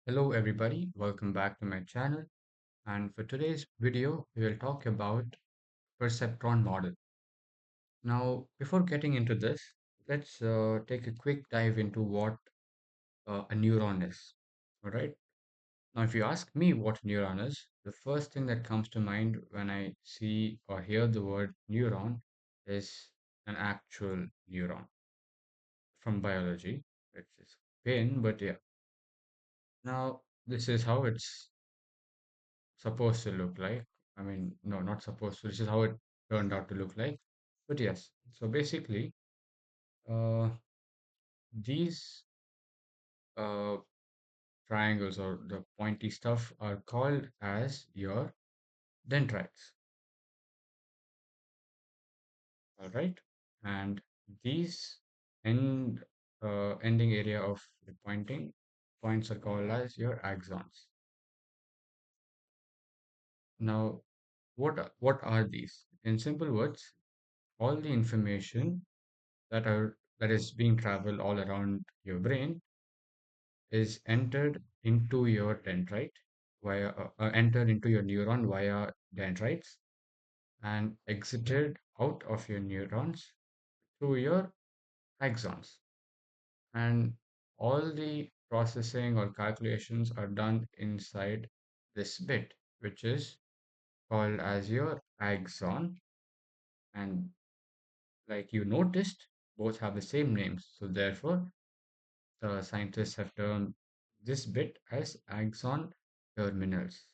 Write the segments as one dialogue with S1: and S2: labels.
S1: Hello everybody, welcome back to my channel. And for today's video, we will talk about Perceptron model. Now, before getting into this, let's take a quick dive into what a neuron is. All right. Now, if you ask me what a neuron is, the first thing that comes to mind when I see or hear the word neuron is an actual neuron from biology, which is pain, but yeah. Now, this is how it's supposed to look like. I mean, no, not supposed to. This is how it turned out to look like. But yes, so basically, uh, these uh, triangles or the pointy stuff are called as your dendrites. All right, and these ending area of the pointing points are called as your axons. Now, what are these? In simple words, all the information that is being traveled all around your brain is entered into your neuron via dendrites and exited out of your neurons through your axons. And all the processing or calculations are done inside this bit, which is called as your axon. And like you noticed, both have the same names. So therefore, the scientists have termed this bit as axon terminals.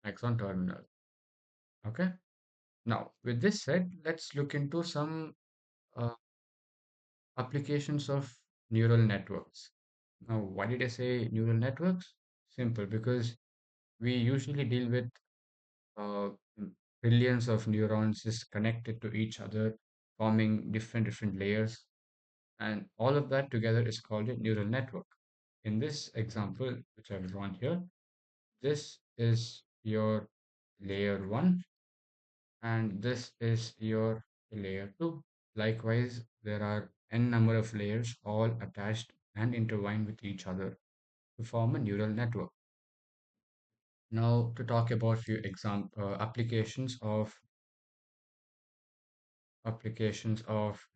S1: Axon terminal. Okay. Now, with this said, let's look into some uh, applications of neural networks. Now, why did I say neural networks? Simple, because we usually deal with uh, billions of neurons just connected to each other, forming different layers, and all of that together is called a neural network. In this example, which I've drawn here, this is your layer 1 and this is your layer 2. Likewise, there are n number of layers all attached and intertwined with each other to form a neural network. Now, to talk about few applications of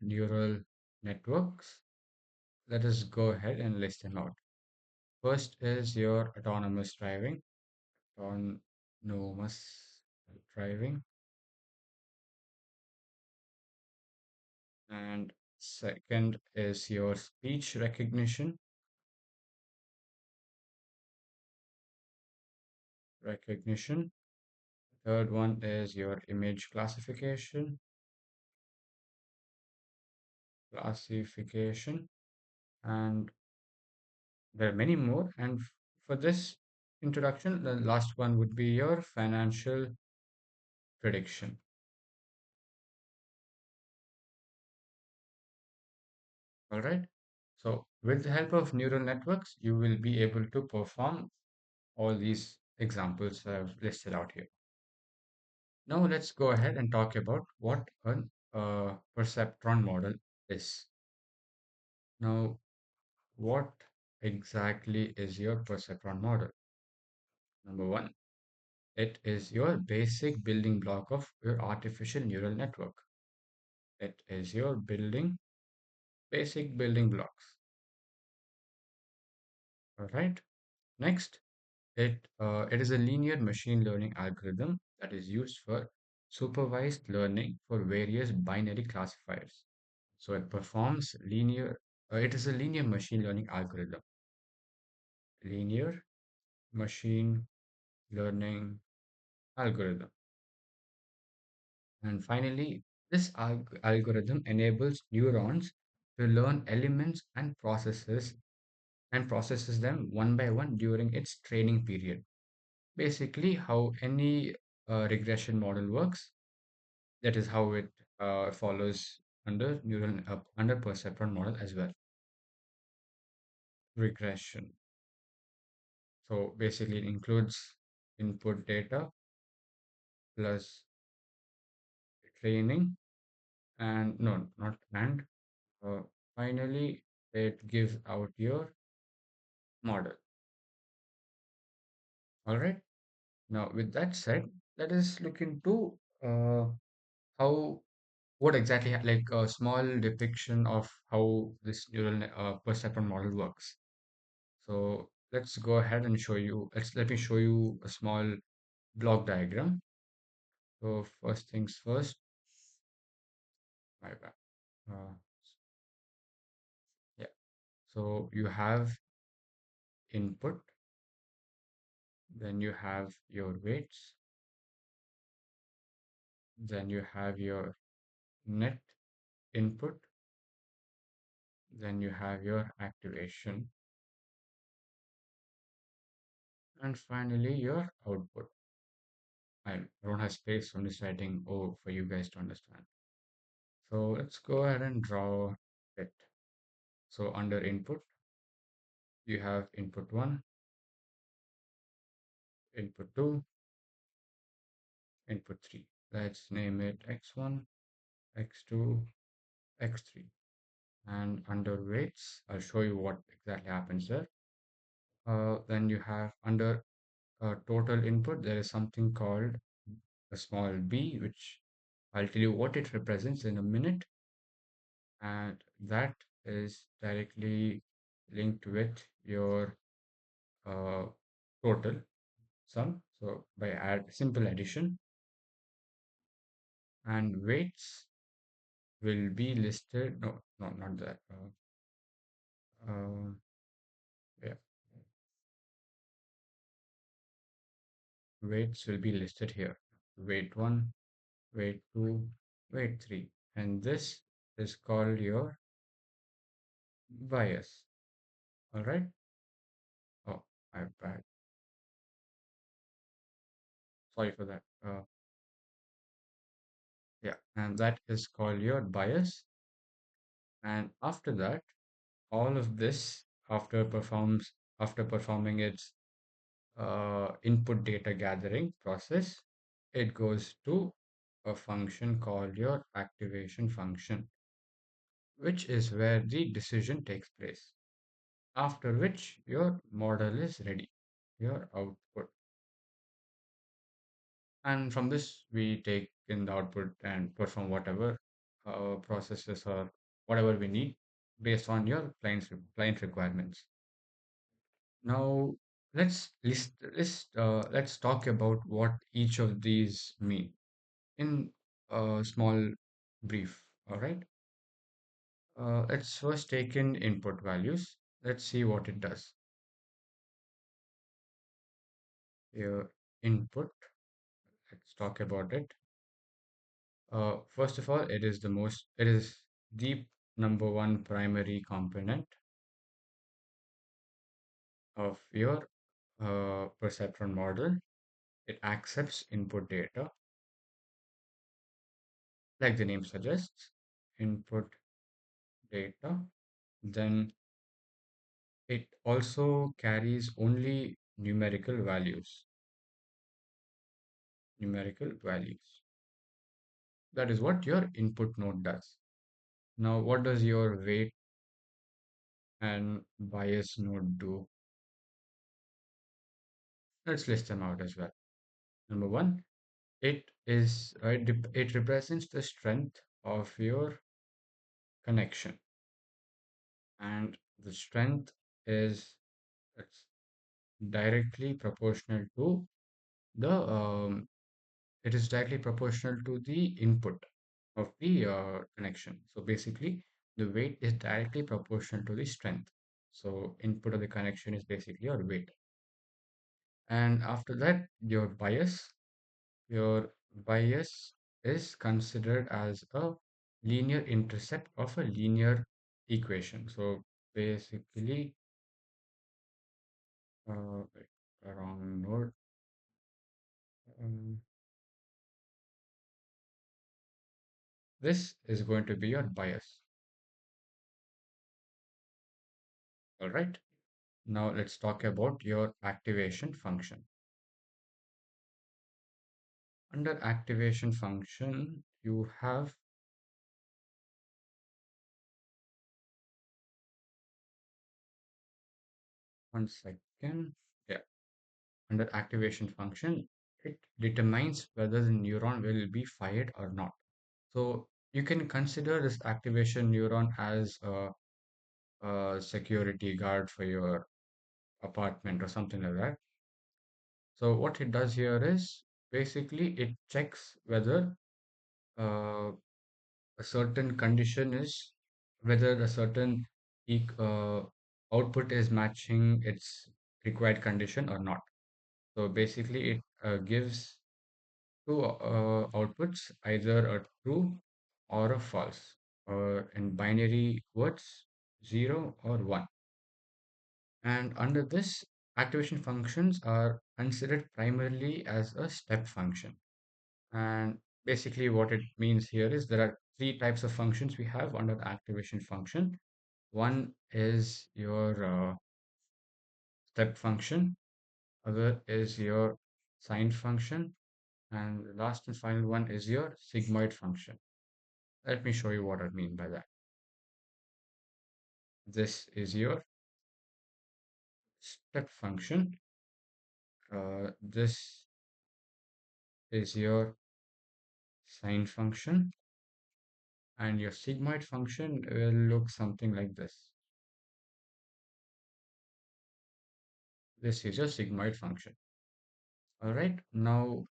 S1: neural networks, let us go ahead and list them out. First is your autonomous driving, and second is your speech recognition. Third one is your image classification, and there are many more. And for this introduction, the last one would be your financial prediction. All right. So with the help of neural networks, you will be able to perform all these examples I've listed out here. Now let's go ahead and talk about what a perceptron model is. Now, what exactly is your perceptron model? Number one, it is your basic building block of your artificial neural network. It is your basic building blocks. All right. Next, it is a linear machine learning algorithm that is used for supervised learning for various binary classifiers. So it is a linear machine learning algorithm. Linear machine learning algorithm. And finally, this algorithm enables neurons to learn elements and processes them one by one during its training period. Basically, how any regression model works, that is how it follows under perceptron model as well. Regression. So basically, it includes input data plus training and no, not and finally. it gives out your model. All right. Now, with that said, let us look into how what exactly like a small depiction of how this neural perceptron model works. So let's go ahead and show you. Let me show you a small block diagram. So first things first. My bad. Uh, yeah. So you have input, then you have your weights, then you have your net input, then you have your activation, and finally your output. I don't have space, so I'm just writing O for you guys to understand. So let's go ahead and draw it. So under input, you have input 1, input 2, input 3. Let's name it x1, x2, x3. And under weights, I'll show you what exactly happens there. Then you have under total input, there is something called a small b, which I'll tell you what it represents in a minute. And that is directly linked with your uh, total sum. So by add simple addition, and weights will be listed. No, no, not that. Uh, yeah, weights will be listed here. Weight 1, weight 2, weight 3. And this is called your bias. All right. Oh, I bad. Sorry for that. Yeah, and that is called your bias. And after that, all of this after performing its input data gathering process, it goes to a function called your activation function, which is where the decision takes place. After which your model is ready, your output. And from this, we take in the output and perform whatever processes or whatever we need based on your client requirements. Now, let's talk about what each of these mean in a small brief. All right. Let's first take in input values. Let's see what it does. Your input. Let's talk about it. First of all, it is the number one primary component of your perceptron model. It accepts input data, like the name suggests, input data. Then it also carries only numerical values. That is what your input node does. Now, what does your weight and bias node do? Let's list them out as well. Number one, it represents the strength of your connection, and the strength is it's directly proportional to the it is directly proportional to the input of the connection. So basically, the weight is directly proportional to the strength. So input of the connection is basically your weight. And after that, your bias is considered as a linear intercept of a linear equation. So basically, wait, wrong node. Um, this is going to be your bias. All right. Now let's talk about your activation function. Under activation function, you have One second. Yeah. Under activation function, it determines whether the neuron will be fired or not. So you can consider this activation neuron as a security guard for your apartment or something like that. So what it does here is basically it checks whether uh, a certain condition is whether a certain output is matching its required condition or not. So basically, it gives two outputs, either a true or a false, or in binary words, 0 or 1. And under this, activation functions are considered primarily as a step function. And basically, what it means here is there are three types of functions we have under the activation function. One is your step function, other is your sine function, and the last and final one is your sigmoid function. Let me show you what I mean by that. This is your step function. This is your sine function, and your sigmoid function will look something like this. This is your sigmoid function. All right. Now,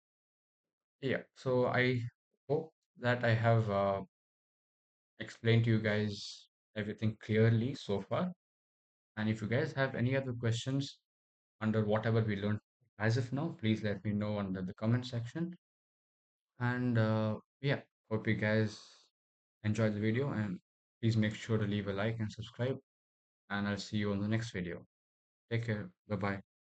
S1: yeah. So I hope that I have explained to you guys everything clearly so far. And if you guys have any other questions under whatever we learned as of now, please let me know under the comment section. And yeah, hope you guys enjoyed the video, and please make sure to leave a like and subscribe. And I'll see you on the next video. Take care. Bye bye.